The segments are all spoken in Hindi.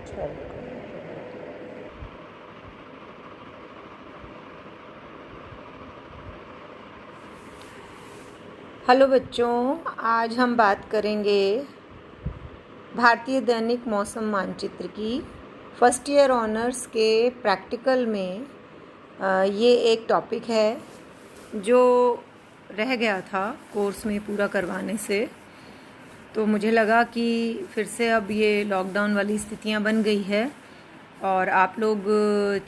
हेलो बच्चों, आज हम बात करेंगे भारतीय दैनिक मौसम मानचित्र की फर्स्ट ईयर ऑनर्स के प्रैक्टिकल में। ये एक टॉपिक है जो रह गया था कोर्स में पूरा करवाने से, तो मुझे लगा कि फिर से अब ये लॉकडाउन वाली स्थितियां बन गई है और आप लोग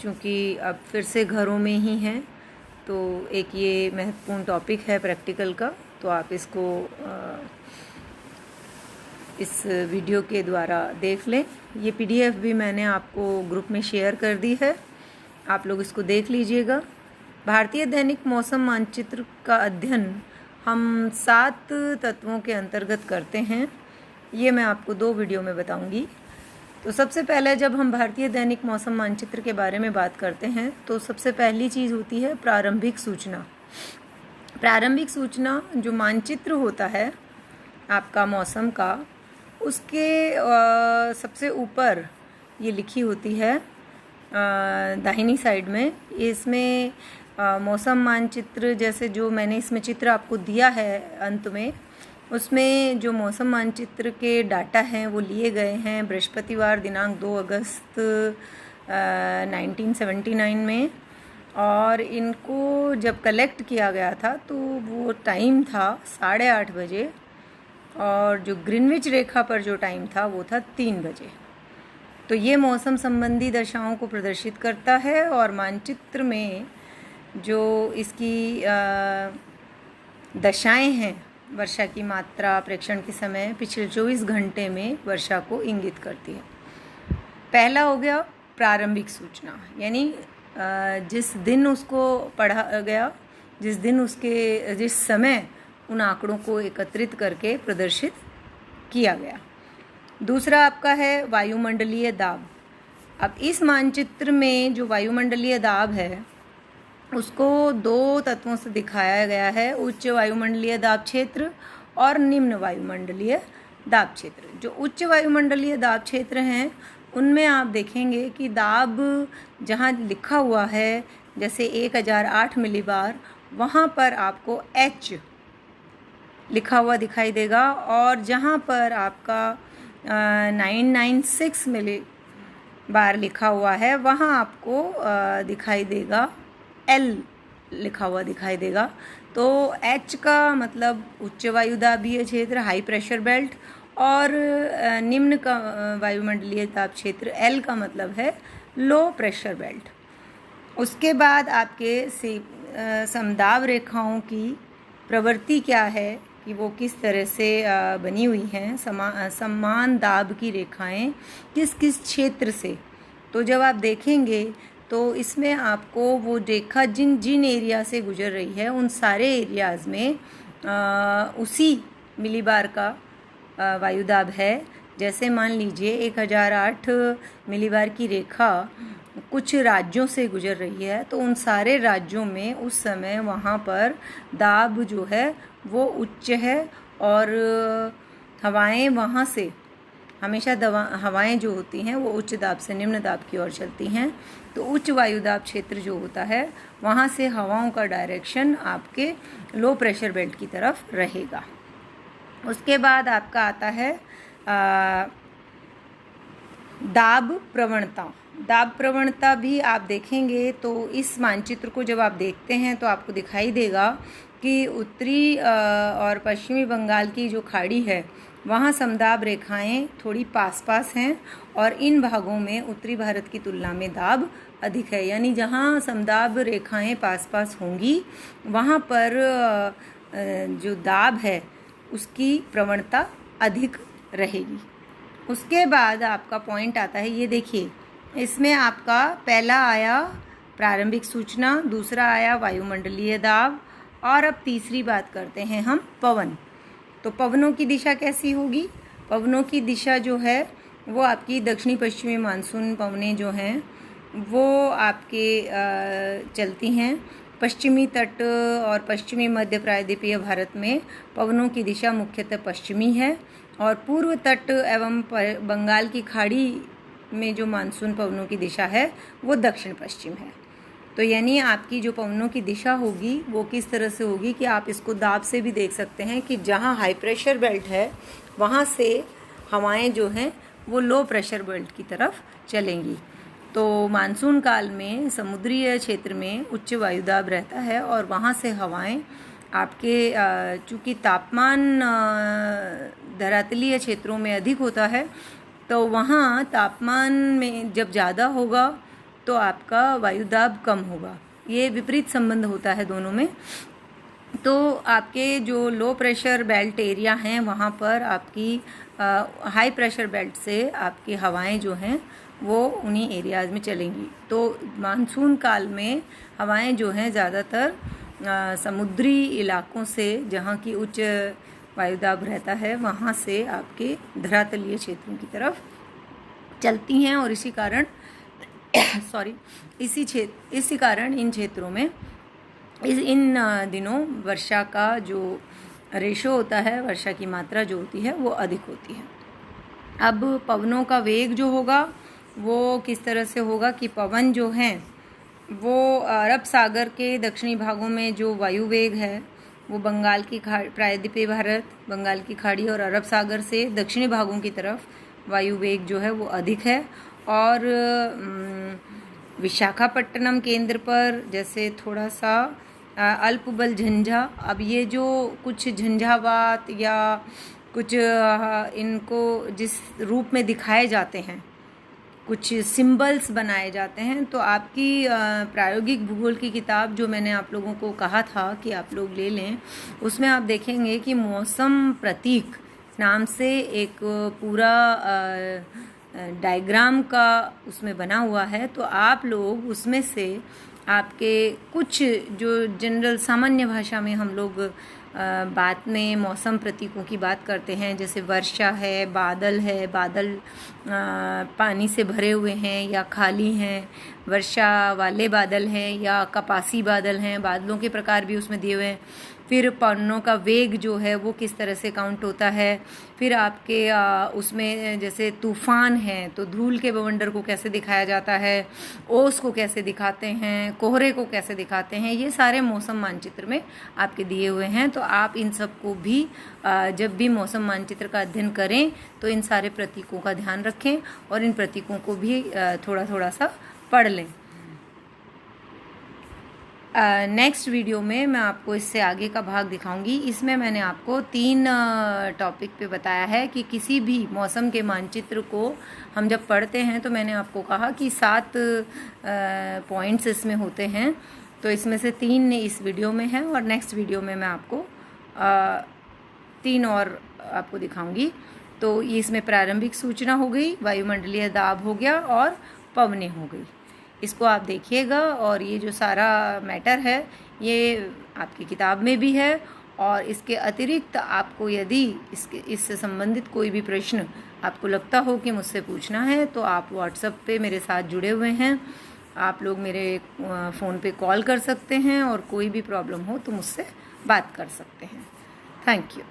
चूँकि अब फिर से घरों में ही हैं, तो एक ये महत्वपूर्ण टॉपिक है प्रैक्टिकल का, तो आप इसको इस वीडियो के द्वारा देख लें। ये पीडीएफ भी मैंने आपको ग्रुप में शेयर कर दी है, आप लोग इसको देख लीजिएगा। भारतीय दैनिक मौसम मानचित्र का अध्ययन हम 7 तत्वों के अंतर्गत करते हैं। ये मैं आपको 2 वीडियो में बताऊंगी। तो सबसे पहले जब हम भारतीय दैनिक मौसम मानचित्र के बारे में बात करते हैं तो सबसे पहली चीज़ होती है प्रारंभिक सूचना। प्रारंभिक सूचना जो मानचित्र होता है आपका मौसम का, उसके सबसे ऊपर ये लिखी होती है दाहिनी साइड में। इसमें मौसम मानचित्र, जैसे जो मैंने इसमें चित्र आपको दिया है अंत में, उसमें जो मौसम मानचित्र के डाटा हैं वो लिए गए हैं बृहस्पतिवार दिनांक 2 अगस्त 1979 में। और इनको जब कलेक्ट किया गया था तो वो टाइम था 8:30 बजे, और जो ग्रीनविच रेखा पर जो टाइम था वो था 3 बजे। तो ये मौसम संबंधी दशाओं को प्रदर्शित करता है, और मानचित्र में जो इसकी दशाएं हैं, वर्षा की मात्रा, प्रेक्षण के समय, पिछले 24 घंटे में वर्षा को इंगित करती है। पहला हो गया प्रारंभिक सूचना, यानी जिस दिन उसको पढ़ा गया, जिस समय उन आंकड़ों को एकत्रित करके प्रदर्शित किया गया। दूसरा आपका है वायुमंडलीय दाब। अब इस मानचित्र में जो वायुमंडलीय दाब है उसको 2 तत्वों से दिखाया गया है, उच्च वायुमंडलीय दाब क्षेत्र और निम्न वायुमंडलीय दाब क्षेत्र। जो उच्च वायुमंडलीय दाब क्षेत्र हैं उनमें आप देखेंगे कि दाब जहाँ लिखा हुआ है जैसे 1008 मिलीबार, वहाँ पर आपको H लिखा हुआ दिखाई देगा, और जहाँ पर आपका 996 मिलीबार लिखा हुआ है वहाँ आपको दिखाई देगा L लिखा हुआ दिखाई देगा। तो H का मतलब उच्च वायुदाबीय क्षेत्र, हाई प्रेशर बेल्ट, और निम्न का वायुमंडलीय दाब क्षेत्र L का मतलब है लो प्रेशर बेल्ट। उसके बाद आपके समदाब रेखाओं की प्रवृत्ति क्या है कि वो किस तरह से बनी हुई हैं, समान दाब की रेखाएं किस किस क्षेत्र से। तो जब आप देखेंगे तो इसमें आपको वो रेखा जिन एरिया से गुजर रही है उन सारे एरियाज़ में उसी मिलीबार का वायुदाब है। जैसे मान लीजिए 1008 मिलीबार की रेखा कुछ राज्यों से गुजर रही है, तो उन सारे राज्यों में उस समय वहाँ पर दाब जो है वो उच्च है, और हवाएं वहाँ से हमेशा हवाएं जो होती हैं वो उच्च दाब से निम्न दाब की ओर चलती हैं। तो उच्च वायुदाब क्षेत्र जो होता है वहाँ से हवाओं का डायरेक्शन आपके लो प्रेशर बेल्ट की तरफ रहेगा। उसके बाद आपका आता है दाब प्रवणता। दाब प्रवणता भी आप देखेंगे तो इस मानचित्र को जब आप देखते हैं तो आपको दिखाई देगा कि उत्तरी और पश्चिमी बंगाल की जो खाड़ी है वहाँ समदाब रेखाएं थोड़ी पास पास हैं, और इन भागों में उत्तरी भारत की तुलना में दाब अधिक है। यानी जहाँ समदाब रेखाएं पास पास होंगी वहाँ पर जो दाब है उसकी प्रवणता अधिक रहेगी। उसके बाद आपका पॉइंट आता है, ये देखिए, इसमें आपका पहला आया प्रारंभिक सूचना, दूसरा आया वायुमंडलीय दाब, और अब तीसरी बात करते हैं हम पवन। तो पवनों की दिशा कैसी होगी? पवनों की दिशा जो है वो आपकी दक्षिणी पश्चिमी मानसून पवनें जो हैं वो आपके चलती हैं। पश्चिमी तट और पश्चिमी मध्य प्रायद्वीपीय भारत में पवनों की दिशा मुख्यतः पश्चिमी है, और पूर्व तट एवं बंगाल की खाड़ी में जो मानसून पवनों की दिशा है वो दक्षिण पश्चिम है। तो यानी आपकी जो पवनों की दिशा होगी वो किस तरह से होगी कि आप इसको दाब से भी देख सकते हैं कि जहाँ हाई प्रेशर बेल्ट है वहाँ से हवाएं जो हैं वो लो प्रेशर बेल्ट की तरफ चलेंगी। तो मानसून काल में समुद्रीय क्षेत्र में उच्च वायुदाब रहता है और वहाँ से हवाएं आपके चूँकि तापमान धरातलीय क्षेत्रों में अधिक होता है तो वहाँ तापमान में जब ज़्यादा होगा तो आपका वायुदाब कम होगा। ये विपरीत संबंध होता है दोनों में। तो आपके जो लो प्रेशर बेल्ट एरिया हैं वहाँ पर आपकी हाई प्रेशर बेल्ट से आपकी हवाएं जो हैं वो उन्हीं एरियाज़ में चलेंगी। तो मानसून काल में हवाएं जो हैं ज़्यादातर समुद्री इलाकों से, जहाँ की उच्च वायुदाब रहता है, वहाँ से आपके धरातलीय क्षेत्रों की तरफ चलती हैं और इसी कारण इसी कारण इन क्षेत्रों में इन दिनों वर्षा का जो रेशो होता है, वर्षा की मात्रा जो होती है वो अधिक होती है। अब पवनों का वेग जो होगा वो किस तरह से होगा कि पवन जो हैं वो अरब सागर के दक्षिणी भागों में जो वायु वेग है वो बंगाल की खाड़ी, प्रायद्वीपीय भारत, बंगाल की खाड़ी और अरब सागर से दक्षिणी भागों की तरफ वायु वेग जो है वो अधिक है। और विशाखापट्टनम केंद्र पर जैसे थोड़ा सा अल्पबल झंझा, अब ये जो कुछ झंझावात या कुछ इनको जिस रूप में दिखाए जाते हैं, कुछ सिंबल्स बनाए जाते हैं, तो आपकी प्रायोगिक भूगोल की किताब जो मैंने आप लोगों को कहा था कि आप लोग ले लें, उसमें आप देखेंगे कि मौसम प्रतीक नाम से एक पूरा डायग्राम का उसमें बना हुआ है। तो आप लोग उसमें से आपके कुछ जो जनरल सामान्य भाषा में हम लोग बात में मौसम प्रतीकों की बात करते हैं, जैसे वर्षा है, बादल पानी से भरे हुए हैं या खाली हैं, वर्षा वाले बादल हैं या कपासी बादल हैं, बादलों के प्रकार भी उसमें दिए हुए हैं। फिर पवनों का वेग जो है वो किस तरह से काउंट होता है। फिर आपके उसमें जैसे तूफान है तो धूल के बवंडर को कैसे दिखाया जाता है, ओस को कैसे दिखाते हैं, कोहरे को कैसे दिखाते हैं, ये सारे मौसम मानचित्र में आपके दिए हुए हैं। तो आप इन सब को भी जब भी मौसम मानचित्र का अध्ययन करें तो इन सारे प्रतीकों का ध्यान रखें और इन प्रतीकों को भी थोड़ा थोड़ा सा पढ़ लें। नेक्स्ट वीडियो में मैं आपको इससे आगे का भाग दिखाऊंगी। इसमें मैंने आपको 3 टॉपिक पे बताया है कि किसी भी मौसम के मानचित्र को हम जब पढ़ते हैं तो मैंने आपको कहा कि 7 पॉइंट्स इसमें होते हैं। तो इसमें से 3 इस वीडियो में है और नेक्स्ट वीडियो में मैं आपको 3 और आपको दिखाऊंगी। तो ये इसमें प्रारंभिक सूचना हो गई, वायुमंडलीय दाब हो गया और पवनें हो गई। इसको आप देखिएगा और ये जो सारा मैटर है ये आपकी किताब में भी है। और इसके अतिरिक्त आपको यदि इससे संबंधित कोई भी प्रश्न आपको लगता हो कि मुझसे पूछना है तो आप व्हाट्सएप पे मेरे साथ जुड़े हुए हैं, आप लोग मेरे फ़ोन पे कॉल कर सकते हैं और कोई भी प्रॉब्लम हो तो मुझसे बात कर सकते हैं। Thank you.